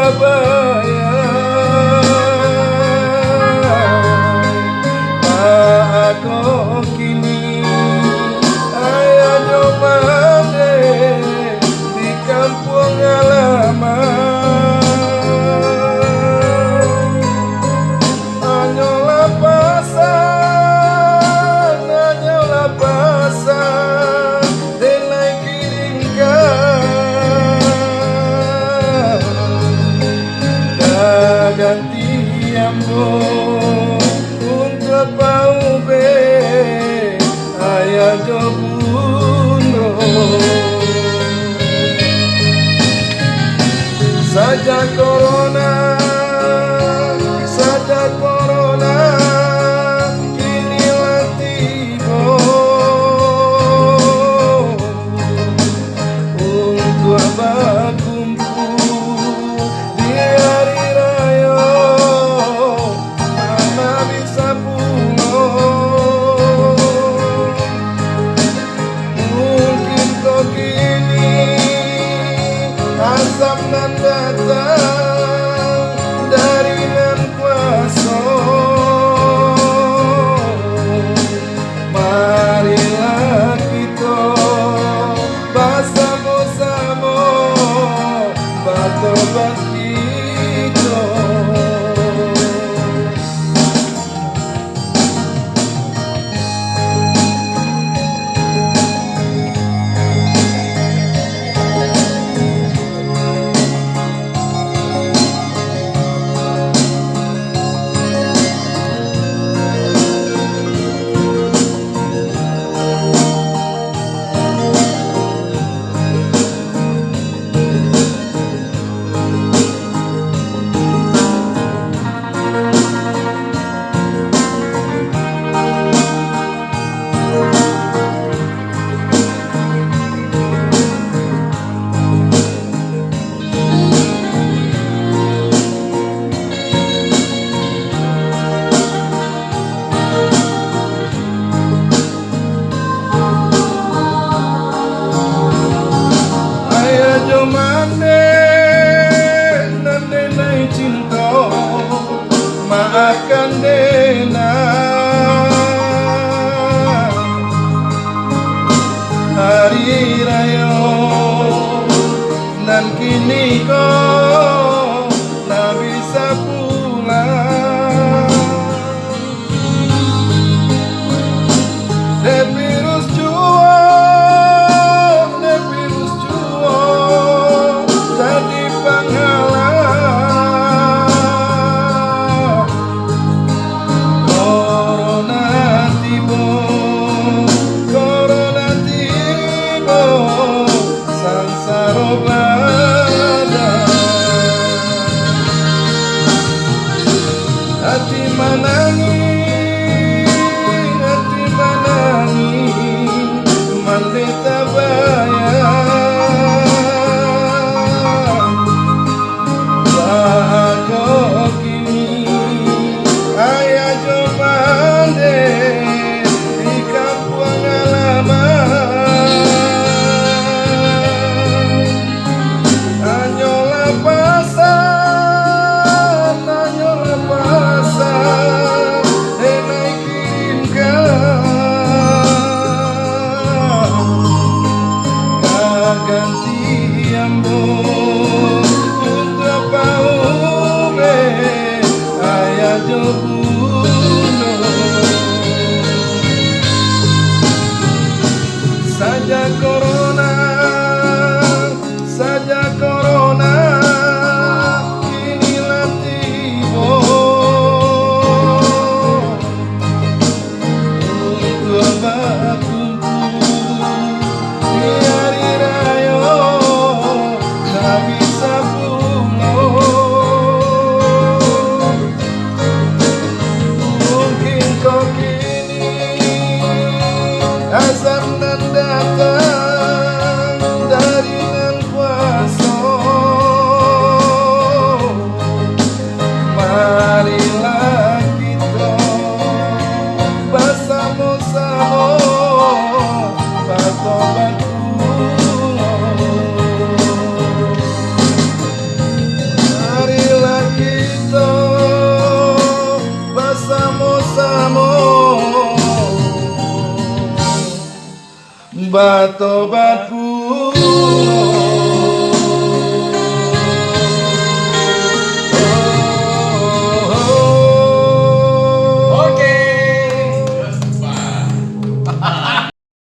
tabaya aku kini ayah coba deh di kampung halaman hanyalah pasang denai kirimkan ganti ambo untuk pau be ayah jobundo saja corona kini tiba untuk berkumpul di hari raya mana bisa pulang mungkin kau kini asap nan datang dari nan kuasa marilah kita bersama-sama bertobat kita. Maafkan dena hari raya nan kini kau tak bisa pulang de virus jua jadi penghalang corona tiba sangsara belanda hati menangi mandeta bayang bahagia kini ayah coba deh di kampung halaman hanyalah pasang denai kirimkan ganti ambo untuk pau be ayah jobundo saja corona kini tiba untuk berkumpul di hari raya tak bisa pulang mungkin kau kini asap nan datang Tobat, tobatku